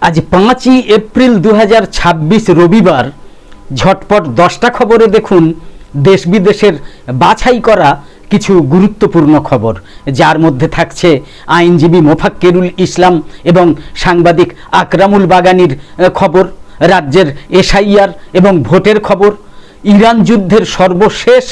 আজ 5ই এপ্রিল 2026 রবিবার। ঝটপট 10টা খবরে দেখুন দেশ বিদেশের বাছাই করা কিছু গুরুত্বপূর্ণ খবর, যার মধ্যে থাকছে আইনজীবী মোফাক্কেরুল ইসলাম এবং সাংবাদিক আকরামুল বাগানির খবর, রাজ্যের এসআইআর এবং ভোটের খবর, ইরান যুদ্ধের সর্বশেষ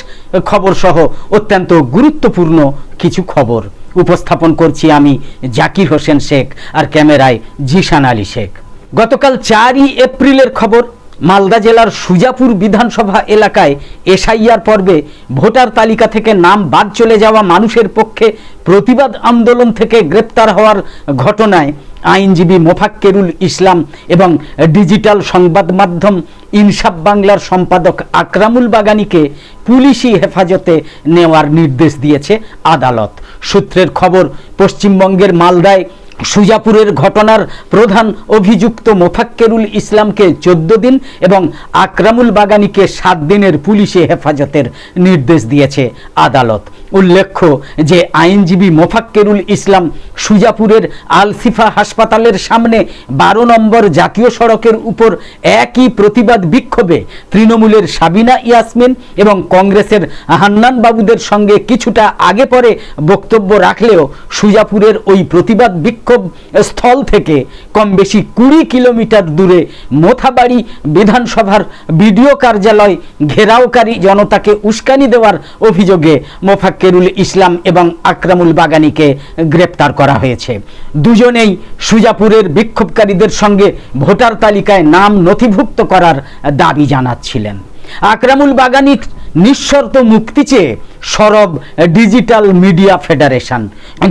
খবর সহ অত্যন্ত গুরুত্বপূর্ণ কিছু খবর উপস্থাপন করছি আমি জাকির হোসেন শেখ, আর ক্যামেরায় জিশান আলী শেখ। গতকাল 4ই এপ্রিলের খবর, মালদা জেলার সুজাপুর বিধানসভা এলাকায় এসআইআর পর্বে ভোটার তালিকা থেকে নাম বাদ চলে যাওয়া মানুষের পক্ষে প্রতিবাদ আন্দোলন থেকে গ্রেপ্তার হওয়ার ঘটনায় আইনজীবী মোফাক্কেরুল ইসলাম এবং ডিজিটাল সংবাদ মাধ্যম ইনসাফ বাংলার সম্পাদক আকরামুল বাগানিকে পুলিশি হেফাজতে নেওয়ার নির্দেশ দিয়েছে আদালত। সূত্রের খবর, পশ্চিমবঙ্গের মালদায় সুজাপুরের ঘটনার প্রধান অভিযুক্ত মোফাক্কেরুল ইসলামকে 14 দিন এবং আকরামুল বাগানিকে 7 দিনের পুলিশি হেফাজতের নির্দেশ দিয়েছে আদালত। উল্লেখ্য যে আইনজীবী মোফাক্কেরুল ইসলাম সুজাপুরের আলশিফা হাসপাতালের সামনে 12 নম্বর জাতীয় সড়কের উপর একই প্রতিবাদ বিক্ষোভে তৃণমূলের সাবিনা ইয়াসমিন এবং কংগ্রেসের হান্নান বাবুদের সঙ্গে কিছুটা আগে পরে বক্তব্য রাখলেও সুজাপুরের ওই প্রতিবাদ বিক্ষোভ স্থল থেকে কম বেশি 20 কিলোমিটার দূরে মোথাবাড়ি বিধানসভার বিডিও কার্যালয় ঘেরাওকারী জনতাকে উস্কানি দেওয়ার অভিযোগে মোফাক্কেরুল ইসলাম এবং আকরামুল বাগানিকে গ্রেপ্তার করা হয়েছে। দুজনেই সুজাপুরের বিক্ষোভকারীদের সঙ্গে ভোটার তালিকায় নাম নথিভুক্ত করার দাবি জানাচ্ছিলেন। আকরামুল বাগানির নিঃশর্ত মুক্তি চেয়ে সরব ডিজিটাল মিডিয়া ফেডারেশন।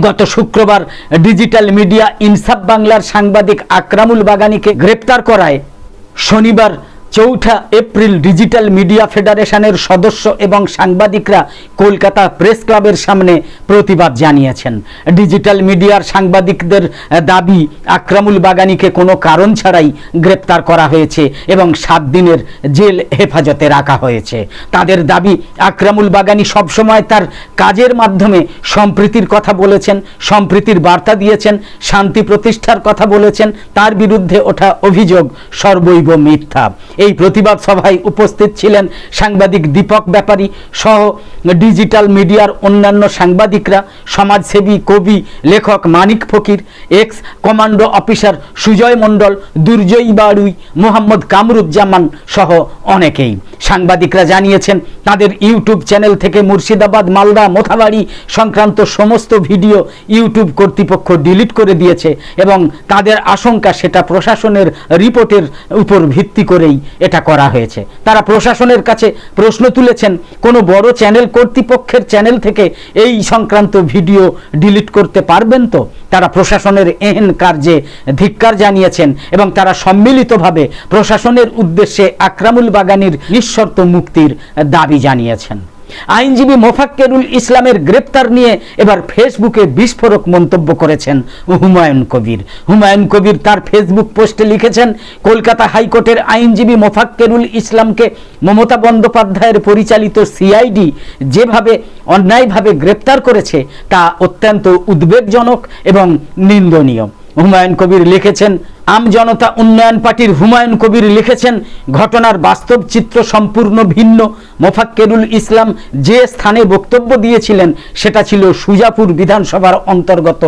গত শুক্রবার ডিজিটাল মিডিয়া ইনসাফ বাংলার সাংবাদিক আকরামুল বাগানিকে গ্রেপ্তার করায় শনিবার 4 এপ্রিল ডিজিটাল মিডিয়া ফেডারেশনের সদস্য এবং সাংবাদিকরা কলকাতা প্রেস ক্লাবের সামনে প্রতিবাদ জানিয়েছেন। ডিজিটাল মিডিয়ার সাংবাদিকদের দাবি, আকরামুল বাগানিকে কোনো কারণ ছাড়াই গ্রেপ্তার করা হয়েছে এবং 7 দিনের জেল হেফাজতে রাখা হয়েছে। তাদের দাবি, আকরামুল বাগানি সবসময় তার কাজের মাধ্যমে সম্প্রীতির কথা বলেছেন, সম্প্রীতির বার্তা দিয়েছেন, শান্তি প্রতিষ্ঠার কথা বলেছেন। তার বিরুদ্ধে ওঠা অভিযোগ সর্বৈব মিথ্যা। এই প্রতিবাদ সভায় উপস্থিত ছিলেন সাংবাদিক দীপক ব্যাপারী সহ ডিজিটাল মিডিয়ার অন্যান্য সাংবাদিকরা, সমাজসেবী, কবি, লেখক মানিক ফকির, এক্স কমান্ডো অফিসার সুজয় মণ্ডল, দুর্জয়ী বাড়ুই, মোহাম্মদ কামরুজ্জামান সহ অনেকেই। সাংবাদিকরা জানিয়েছেন তাদের ইউটিউব চ্যানেল থেকে মুর্শিদাবাদ, মালদা, মোথাবাড়ি সংক্রান্ত সমস্ত ভিডিও ইউটিউব কর্তৃপক্ষ ডিলিট করে দিয়েছে এবং তাদের আশঙ্কা সেটা প্রশাসনের রিপোর্টের উপর ভিত্তি করেই এটা করা হয়েছে। তারা প্রশাসনের কাছে প্রশ্ন তুলেছেন, কোনো বড় চ্যানেল কর্তৃপক্ষের চ্যানেল থেকে এই সংক্রান্ত ভিডিও ডিলিট করতে পারবেন তো? তারা প্রশাসনের এহেন কার্যে ধিক্কার জানিয়েছেন এবং তারা সম্মিলিতভাবে প্রশাসনের উদ্দেশ্যে আকরামুল বাগানির নিঃশর্ত মুক্তির দাবি জানিয়েছেন। আইনজীবী মোফাক্কেরুল ইসলামের গ্রেপ্তার নিয়ে এবার ফেসবুকে বিস্ফোরক মন্তব্য করেছেন হুমায়ুন কবির। হুমায়ুন কবির তার ফেসবুক পোস্টে লিখেছেন, কলকাতা হাইকোর্টের আইনজীবী মোফাক্কেরুল ইসলামকে মমতা বন্দ্যোপাধ্যায়ের পরিচালিত সিআইডি যেভাবে অন্যায়ভাবে গ্রেপ্তার করেছে তা অত্যন্ত উদ্বেগজনক এবং নিন্দনীয়। হুমায়ুন কবির লিখেছেন, আমজনতা উন্নয়ন পার্টির হুমায়ুন কবির লিখেছেন, ঘটনার বাস্তব চিত্র সম্পূর্ণ ভিন্ন। মোফাক্কেরুল ইসলাম যে স্থানে বক্তব্য দিয়েছিলেন সেটা ছিল সুজাপুর বিধানসভার অন্তর্গত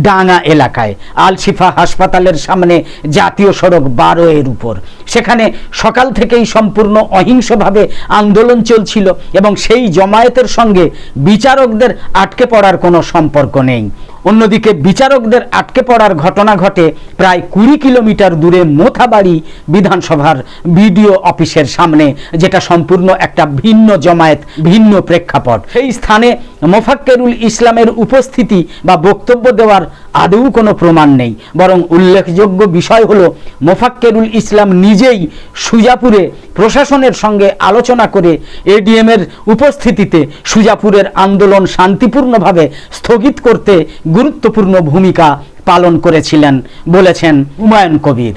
ডাঙ্গা এলাকায় আলশিফা হাসপাতালের সামনে জাতীয় সড়ক 12 এর উপর। সেখানে সকাল থেকেই সম্পূর্ণ অহিংসভাবে আন্দোলন চলছিল এবং সেই জমায়েতের সঙ্গে বিচারকদের আটকে পড়ার কোনো সম্পর্ক নেই। অন্যদিকে বিচারকদের আটকে পড়ার ঘটনা ঘটে প্রায় 20 কিলোমিটার দূরে মোথাবাড়ি বিধানসভার বিডিও অফিসের সামনে, যেটা সম্পূর্ণ একটা ভিন্ন জমায়েত, ভিন্ন প্রেক্ষাপট। সেই স্থানে মোফাক্কেরুল ইসলামের উপস্থিতি বা বক্তব্য দেওয়ার আদৌ কোনো প্রমাণ নেই। বরং উল্লেখযোগ্য বিষয় হলো, মোফাক্কেরুল ইসলাম নিজেই সুজাপুরে প্রশাসনের সঙ্গে আলোচনা করে এডিএম এর উপস্থিতিতে সুজাপুরের আন্দোলন শান্তিপূর্ণভাবে স্থগিত করতে গুরুত্বপূর্ণ ভূমিকা পালন করেছিলেন বলেছেন হুমায়ুন কবির।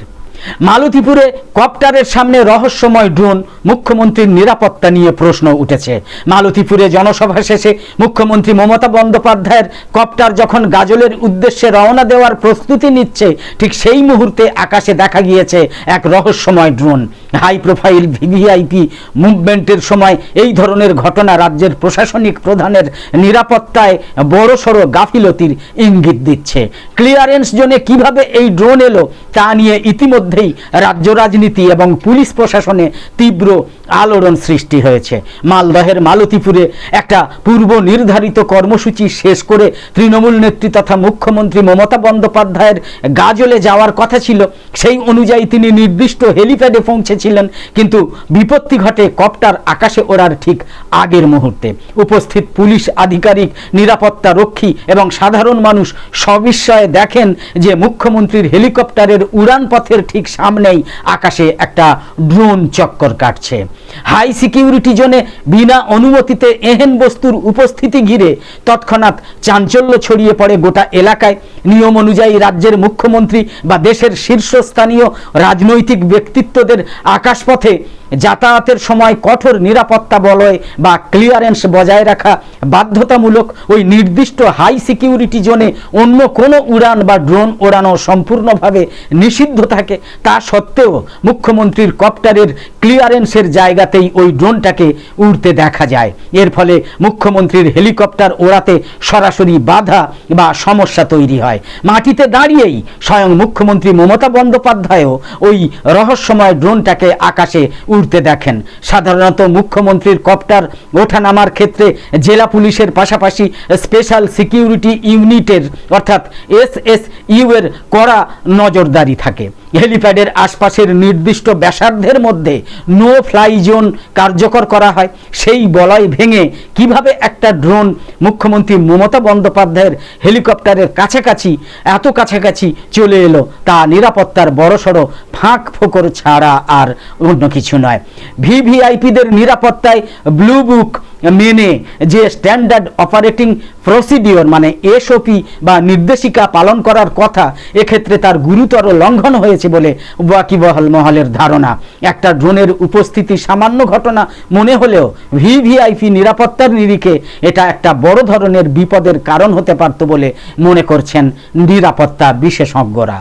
মালতীপুরে কপ্টারের সামনে রহস্যময় ড্রোন, মুখ্যমন্ত্রীর নিরাপত্তা নিয়ে প্রশ্ন উঠেছে। মালতীপুরে জনসভা শেষে মুখ্যমন্ত্রী মমতা বন্দ্যোপাধ্যায়ের কপ্টার যখন গাজলের উদ্দেশ্যে রওনা দেওয়ার প্রস্তুতি নিচ্ছে, ঠিক সেই মুহূর্তে আকাশে দেখা গিয়েছে এক রহস্যময় ড্রোন। হাই প্রোফাইল ভিভিআইপি মুভমেন্টের সময় এই ধরনের ঘটনা রাজ্যের প্রশাসনিক প্রধানের নিরাপত্তায় বড়সড় গাফিলতির ইঙ্গিত দিচ্ছে। ক্লিয়ারেন্স জোনে কিভাবে এই ড্রোন এলো তা নিয়ে ইতিমধ্যেই রাজ্য রাজনীতি এবং পুলিশ প্রশাসনে তীব্র আলোড়ন সৃষ্টি হয়েছে। মালদহের মালতীপুরে একটা পূর্ব নির্ধারিত কর্মসূচি শেষ করে তৃণমূল নেত্রী তথা মুখ্যমন্ত্রী মমতা বন্দ্যোপাধ্যায়ের গাজলে যাওয়ার কথা ছিল। সেই অনুযায়ী তিনি নির্দিষ্ট হেলিপ্যাডে পৌঁছেছিলেন, কিন্তু বিপত্তি ঘটে কপ্টার আকাশে ওড়ার ঠিক আগের মুহূর্তে। উপস্থিত পুলিশ আধিকারিক, নিরাপত্তা রক্ষী এবং সাধারণ মানুষ সবিস্ময়ে দেখেন যে মুখ্যমন্ত্রীর হেলিকপ্টারের উড়ান পথের ঠিক সামনেই আকাশে একটা ড্রোন চক্কর কাটছে। হাই সিকিউরিটি জোনে বিনা অনুমতিতে এহেন বস্তুর উপস্থিতি ঘিরে তৎক্ষণাৎ চাঞ্চল্য ছড়িয়ে পড়ে গোটা এলাকায়। নিয়ম অনুযায়ী রাজ্যের মুখ্যমন্ত্রী বা দেশের শীর্ষস্থানীয় রাজনৈতিক ব্যক্তিত্বদের আকাশপথে যাতায়াতের সময় কঠোর নিরাপত্তা বলয় বা ক্লিয়ারেন্স বজায় রাখা বাধ্যতামূলক। ওই নির্দিষ্ট হাই সিকিউরিটি জোনে অন্য কোনো উড়ান বা ড্রোন ওড়ানো সম্পূর্ণভাবে নিষিদ্ধ থাকে। তা সত্ত্বেও মুখ্যমন্ত্রীর কপ্টারের ক্লিয়ারেন্সের জায়গাতেই ওই ড্রোনটাকে উড়তে দেখা যায়। এর ফলে মুখ্যমন্ত্রীর হেলিকপ্টার ওড়াতে সরাসরি বাধা বা সমস্যা তৈরি হয়। মাটিতে দাঁড়িয়েই স্বয়ং মুখ্যমন্ত্রী মমতা বন্দ্যোপাধ্যায়ও ওই রহস্যময় ড্রোনটাকে আকাশে উড়তে দেখেন। সাধারণত মুখ্যমন্ত্রীর কপ্টার ওঠানামার ক্ষেত্রে জেলা পুলিশের পাশাপাশি স্পেশাল সিকিউরিটি ইউনিটের অর্থাৎ SSU এর কড়া নজরদারি থাকে। হেলিপ্যাডের আশপাশের নির্দিষ্ট ব্যাসার্ধের মধ্যে নো ফ্লাই জোন কার্যকর করা হয়। সেই বলয় ভেঙে কিভাবে একটা ড্রোন মুখ্যমন্ত্রী মমতা বন্দ্যোপাধ্যায়ের হেলিকপ্টারের কাছাকাছি, এত কাছাকাছি চলে এলো, তা নিরাপত্তার বড়সড় ফাঁক ফোকর ছাড়া আর অন্য কিছু নয়। ভিভিআইপিদের নিরাপত্তায় ব্লু বুক মেনে যে স্ট্যান্ডার্ড অপারেটিং প্রসিডিওর মানে SOP বা নির্দেশিকা পালন করার কথা, এক্ষেত্রে তার গুরুতর লঙ্ঘন হয়েছে বলে ওয়াকিবহাল মহলের ধারণা। একটা ড্রোনের উপস্থিতি সামান্য ঘটনা মনে হলেও ভিভিআইপি নিরাপত্তার নিরিখে এটা একটা বড় ধরনের বিপদের কারণ হতে পারত বলে মনে করছেন নিরাপত্তা বিশেষজ্ঞরা।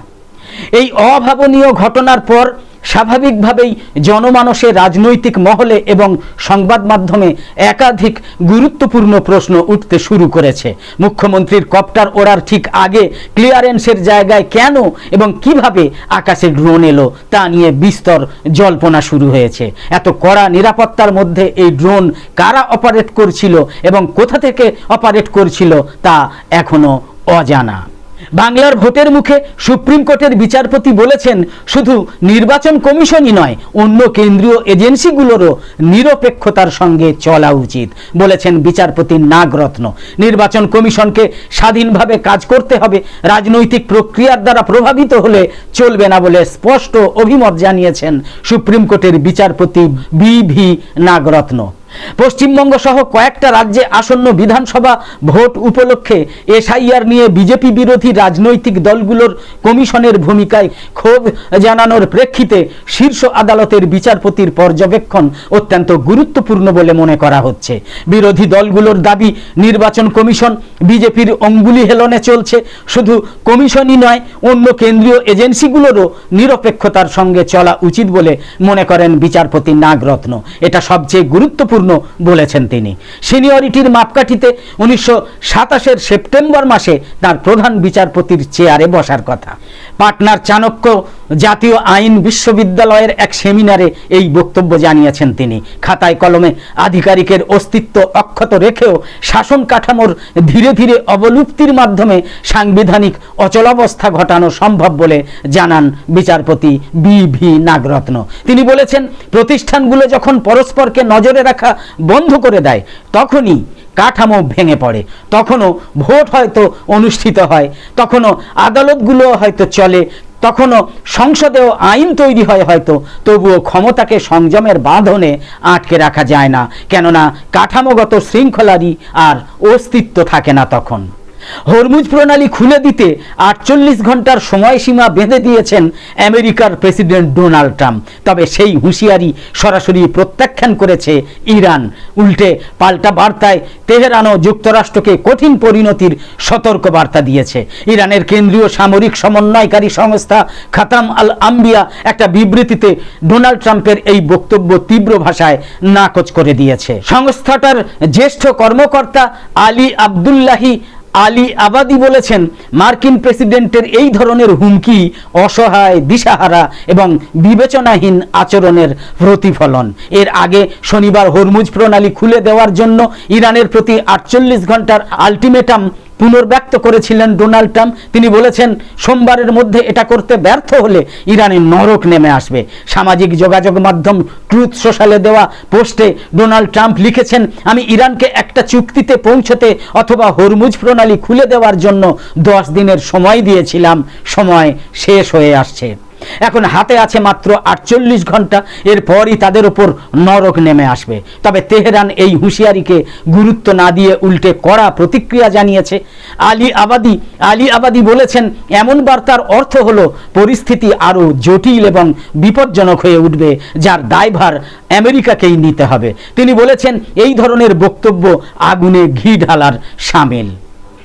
এই অভাবনীয় ঘটনার পর স্বাভাবিকভাবেই জনমানসে, রাজনৈতিক মহলে এবং সংবাদ মাধ্যমে একাধিক গুরুত্বপূর্ণ প্রশ্ন উঠতে শুরু করেছে। মুখ্যমন্ত্রীর কপ্টার ওড়ার ঠিক আগে ক্লিয়ারেন্সের জায়গায় কেন এবং কিভাবে আকাশে ড্রোন এলো তা নিয়ে বিস্তর জল্পনা শুরু হয়েছে। এত কড়া নিরাপত্তার মধ্যে এই ড্রোন কারা অপারেট করছিল এবং কোথা থেকে অপারেট করছিল তা এখনো অজানা। বাংলার ভোটের মুখে সুপ্রিম কোর্টের বিচারপতি বলেছেন, শুধু নির্বাচন কমিশনই নয়, অন্য কেন্দ্রীয় এজেন্সিগুলোরও নিরপেক্ষতার সঙ্গে চলা উচিত। বলেছেন বিচারপতি নাগরত্ন। নির্বাচন কমিশনকে স্বাধীনভাবে কাজ করতে হবে, রাজনৈতিক প্রক্রিয়ার দ্বারা প্রভাবিত হলে চলবে না বলে স্পষ্ট অভিমত জানিয়েছেন সুপ্রিম কোর্টের বিচারপতি BV নাগরত্ন। পশ্চিমবঙ্গ সহ কয়েকটা রাজ্যে আসন্ন বিধানসভা ভোট উপলক্ষে SIR নিয়ে বিজেপি বিরোধী রাজনৈতিক দলগুলোর কমিশনের ভূমিকায় ক্ষোভ জানানোর প্রেক্ষিতে শীর্ষ আদালতের বিচারপতির পর্যবেক্ষণ অত্যন্ত গুরুত্বপূর্ণ বলে মনে করা হচ্ছে। বিরোধী দলগুলোর দাবি, নির্বাচন কমিশন বিজেপির অঙ্গুলি হেলনে চলছে। শুধু কমিশনই নয়, অন্য কেন্দ্রীয় এজেন্সিগুলোরও নিরপেক্ষতার সঙ্গে চলা উচিত বলে মনে করেন বিচারপতি নাগরত্ন। এটা সবচেয়ে গুরুত্বপূর্ণ বলেছেন তিনি। সিনিয়রিটির মাপকাঠিতে 1927 সেপ্টেম্বর মাসে তার প্রধান বিচারপতির চেয়ারে বসার কথা। পাটনার চাণক্য জাতীয় আইন বিশ্ববিদ্যালয়ের এক সেমিনারে এই বক্তব্য জানিয়েছেন তিনি। খাতায় কলমে আধিকারিকের অস্তিত্ব অক্ষত রেখেও শাসন কাঠামোর ধীরে ধীরে অবলুপ্তির মাধ্যমে সাংবিধানিক অচলাবস্থা ঘটানো সম্ভব বলে জানান বিচারপতি BV নাগরত্ন। তিনি বলেছেন, প্রতিষ্ঠানগুলো যখন পরস্পরকে নজরে রাখা বন্ধ করে দেয়, তখনই কাঠামো ভেঙে পড়ে। তখনও ভোট হয়তো অনুষ্ঠিত হয়, তখনও আদালতগুলো হয়তো চলে, তখনও সংসদেও আইন তৈরি হয় হয়তো, তবুও ক্ষমতাকে সংযমের বাঁধনে আটকে রাখা যায় না, কেননা কাঠামোগত শৃঙ্খলারই আর অস্তিত্ব থাকে না তখন। হরমুজ প্রণালী খুলে দিতে 48 ঘন্টার সময়সীমা বেঁধে দিয়েছেন আমেরিকার প্রেসিডেন্ট ডোনাল্ড ট্রাম্প। তবে সেই হুঁশিয়ারি সরাসরি প্রত্যাখ্যান করেছে ইরান। উল্টে পাল্টা বার্তায় তেহরানও যুক্তরাষ্ট্রকে কঠিন পরিণতির সতর্ক বার্তা দিয়েছে। ইরানের কেন্দ্রীয় সামরিক সমন্বয়কারী সংস্থা খাতাম আল আম্বিয়া একটা বিবৃতিতে ডোনাল্ড ট্রাম্পের এই বক্তব্য তীব্র ভাষায় নাকচ করে দিয়েছে। সংস্থাটার জ্যেষ্ঠ কর্মকর্তা আলী আবাদি বলেছেন, মার্কিন প্রেসিডেন্টের এই ধরনের হুমকি অসহায়, দিশাহারা এবং বিবেচনাহীন আচরণের প্রতিফলন। এর আগে শনিবার হরমুজ প্রণালী খুলে দেওয়ার জন্য ইরানের প্রতি 48 ঘন্টার আলটিমেটাম পুনর্ব্যক্ত করেছিলেন ডোনাল্ড ট্রাম্প। তিনি বলেছেন, সোমবারের মধ্যে এটা করতে ব্যর্থ হলে ইরানে নরক নেমে আসবে। সামাজিক যোগাযোগ মাধ্যম ট্রুথ সোশ্যালে দেওয়া পোস্টে ডোনাল্ড ট্রাম্প লিখেছেন, আমি ইরানকে একটা চুক্তিতে পৌঁছতে অথবা হরমুজ প্রণালী খুলে দেওয়ার জন্য 10 দিনের সময় দিয়েছিলাম। সময় শেষ হয়ে আসছে। এখন হাতে আছে মাত্র 48 ঘন্টা, এরপরই তাদের উপর নরক নেমে আসবে। তবে তেহরান এই হুঁশিয়ারিকে গুরুত্ব না দিয়ে উল্টে কড়া প্রতিক্রিয়া জানিয়েছে। আলী আবাদি বলেছেন, এমন বার্তার অর্থ হলো পরিস্থিতি আরও জটিল এবং বিপজ্জনক হয়ে উঠবে, যার দায়ভার আমেরিকাকেই নিতে হবে। তিনি বলেছেন, এই ধরনের বক্তব্য আগুনে ঘি ঢালার শামিল।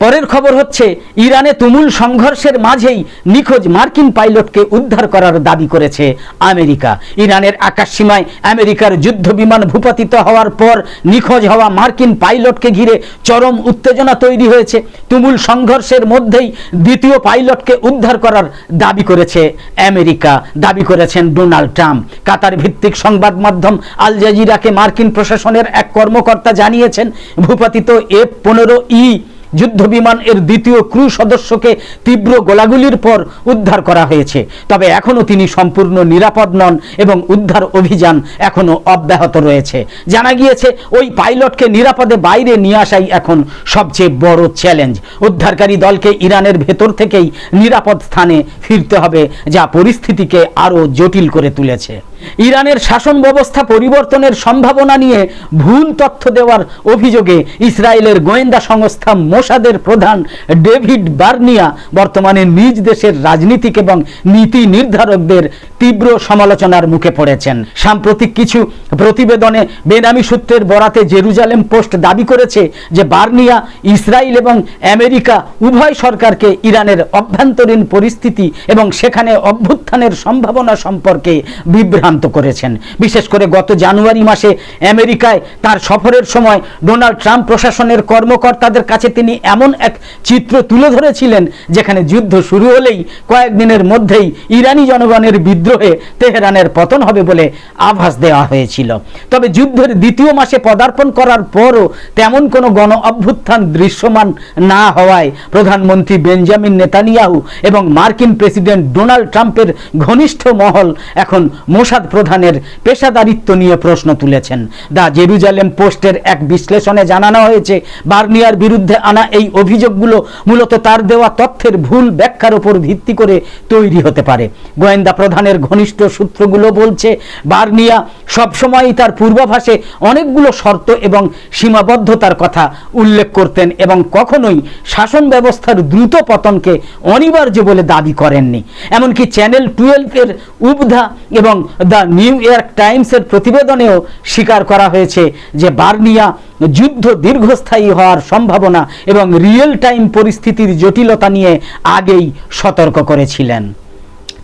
পরের খবর হচ্ছে, ইরানে তুমুল সংঘর্ষের মাঝেই নিখোঁজ মার্কিন পাইলটকে উদ্ধার করার দাবি করেছে আমেরিকা। ইরানের আকাশসীমায় আমেরিকার যুদ্ধ বিমান ভূপাতিত হওয়ার পর নিখোঁজ হওয়া মার্কিন পাইলটকে ঘিরে চরম উত্তেজনা তৈরি হয়েছে। তুমুল সংঘর্ষের মধ্যেই দ্বিতীয় পাইলটকে উদ্ধার করার দাবি করেছে আমেরিকা, দাবি করেছেন ডোনাল্ড ট্রাম্প। কাতার ভিত্তিক সংবাদ মাধ্যম আল জাজিরাকে মার্কিন প্রশাসনের এক কর্মকর্তা জানিয়েছেন, ভূপাতিত F-15E যুদ্ধ বিমান এর দ্বিতীয় ক্রু সদস্যকে তীব্র গোলাগুলির পর উদ্ধার করা হয়েছে। তবে এখনও তিনি সম্পূর্ণ নিরাপদ নন এবং উদ্ধার অভিযান এখনও অব্যাহত রয়েছে। জানা গিয়েছে, ওই পাইলটকে নিরাপদে বাইরে নিয়ে আসাই এখন সবচেয়ে বড় চ্যালেঞ্জ। উদ্ধারকারী দলকে ইরানের ভেতর থেকেই নিরাপদ স্থানে ফিরতে হবে, যা পরিস্থিতিকে আরও জটিল করে তুলেছে। ইরানের শাসন ব্যবস্থা পরিবর্তনের সম্ভাবনা নিয়ে ভুল তথ্য দেওয়ার অভিযোগে ইসরায়েলের গোয়েন্দা সংস্থা মোসাদের প্রধান ডেভিড বার্নিয়া বর্তমানে নিজ দেশের রাজনীতিক এবং নীতি নির্ধারকদের তীব্র সমালোচনার মুখে পড়েছেন। সাম্প্রতিক কিছু প্রতিবেদনে বেনামি সূত্রের বরাতে জেরুজালেম পোস্ট দাবি করেছে যে বার্নিয়া ইসরায়েল এবং আমেরিকা উভয় সরকারকে ইরানের অভ্যন্তরীণ পরিস্থিতি এবং সেখানে অভ্যুত্থানের সম্ভাবনা সম্পর্কে বিভ্রান্ত করেছেন। বিশেষ করে গত জানুয়ারি মাসে আমেরিকায় তার সফরের সময় ডোনাল্ড ট্রাম্প প্রশাসনের কর্মকর্তাদের কাছে তিনি এমন এক চিত্র তুলে ধরেছিলেন, যেখানে যুদ্ধ শুরু হলেই কয়েকদিনের মধ্যেই ইরানি জনগণের বিদ্রোহে তেহরানের পতন হবে বলে আভাস দেওয়া হয়েছিল। তবে যুদ্ধের দ্বিতীয় মাসে পদার্পণ করার পরও তেমন কোনো গণ অভ্যুত্থান দৃশ্যমান না হওয়ায় প্রধানমন্ত্রী বেঞ্জামিন নেতানিয়াহু এবং মার্কিন প্রেসিডেন্ট ডোনাল্ড ট্রাম্পের ঘনিষ্ঠ মহল এখন মোসাদ প্রধানের পেশাদারিত্ব নিয়ে প্রশ্ন তুলেছেন। দ্য জেরুজালেম পোস্টের এক বিশ্লেষণে জানানো হয়েছে, বার্নিয়ার বিরুদ্ধে আনা এই অভিযোগগুলো মূলত তার দেওয়া তথ্যের ভুল ব্যাখ্যার উপর ভিত্তি করে তৈরি হতে পারে। গোয়েন্দা প্রধানের ঘনিষ্ঠ সূত্রগুলো বলছে, বার্নিয়া সবসময়ই তার পূর্বাভাসে অনেকগুলো শর্ত এবং সীমাবদ্ধতার কথা উল্লেখ করতেন এবং কখনোই শাসন ব্যবস্থার দ্রুত পতনকে অনিবার্য বলে দাবি করেননি। এমনকি চ্যানেল 12 এর উবধা এবং দ্য নিউ ইয়র্ক টাইমসের প্রতিবেদনেও স্বীকার করা হয়েছে যে বার্নিয়া যুদ্ধ দীর্ঘস্থায়ী হওয়ার সম্ভাবনা এবং রিয়েল টাইম পরিস্থিতির জটিলতা নিয়ে আগেই সতর্ক করেছিলেন।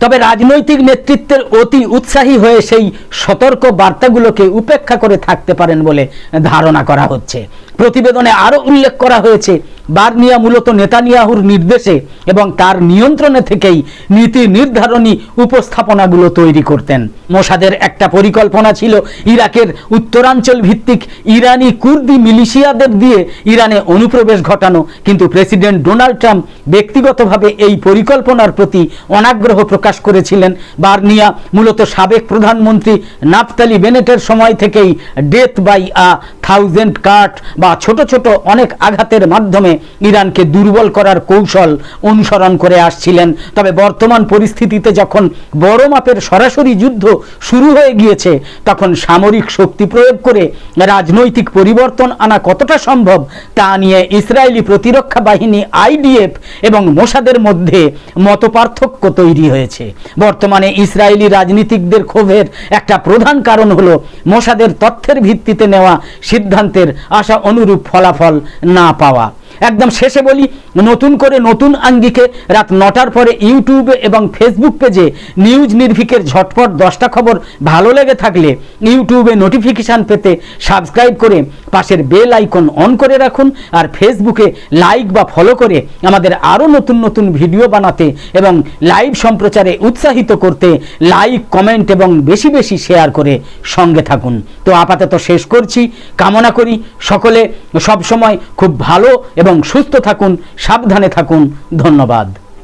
তবে রাজনৈতিক নেতৃত্বের অতি উৎসাহী হয়ে সেই সতর্ক বার্তাগুলোকে উপেক্ষা করে থাকতে পারেন বলে ধারণা করা হচ্ছে। প্রতিবেদনে আরও উল্লেখ করা হয়েছে, বার্নিয়া মূলত নেতানিয়াহুর নির্দেশে এবং তার নিয়ন্ত্রণে থেকেই নীতি নির্ধারণী উপস্থাপনাগুলো তৈরি করতেন। মোসাদের একটা পরিকল্পনা ছিল ইরাকের উত্তরাঞ্চল ভিত্তিক ইরানি কুর্দি মিলিশিয়াদের দিয়ে ইরানে অনুপ্রবেশ ঘটানো, কিন্তু প্রেসিডেন্ট ডোনাল্ড ট্রাম্প ব্যক্তিগতভাবে এই পরিকল্পনার প্রতি অনাগ্রহ প্রকাশ করেছিলেন। বার্নিয়া মূলত সাবেক প্রধানমন্ত্রী নাফতালি বেনেটের সময় থেকেই ডেথ বাই আ 1000 কাট বা ছোট ছোট অনেক আঘাতের মাধ্যমে ইরানকে দুর্বল করার কৌশল অনুসরণ করে আসছিলেন। তবে বর্তমান পরিস্থিতিতে যখন বড় মাপের সরাসরি যুদ্ধ শুরু হয়ে গিয়েছে, তখন সামরিক শক্তি প্রয়োগ করে রাজনৈতিক পরিবর্তন আনা কতটা সম্ভব তা নিয়ে ইসরায়েলি প্রতিরক্ষা বাহিনী আইডিএফ এবং মোসাদের মধ্যে মতপার্থক্য তৈরি হয়েছে। বর্তমানে ইসরায়েলি রাজনীতিকদের ক্ষোভের একটা প্রধান কারণ হলো মোসাদের তথ্যের ভিত্তিতে নেওয়া সিদ্ধান্তের আশা অনুরূপ ফলাফল না পাওয়া। একদম শেষে বলি, নতুন করে নতুন আঙ্গিকে রাত 9টার পরে ইউটিউব এবং ফেসবুক পেজে নিউজ নির্ভীকের ঝটপট 10টা খবর ভালো লেগে থাকলে ইউটিউবে নোটিফিকেশান পেতে সাবস্ক্রাইব করে পাশের বেল আইকন অন করে রাখুন। আর ফেসবুকে লাইক বা ফলো করে আমাদের আরও নতুন নতুন ভিডিও বানাতে এবং লাইভ সম্প্রচারে উৎসাহিত করতে লাইক, কমেন্ট এবং বেশি বেশি শেয়ার করে সঙ্গে থাকুন। তো আপাতত শেষ করছি। কামনা করি সকলে সবসময় খুব ভালো এবং সুস্থ থাকুন, সাবধানে থাকুন। ধন্যবাদ।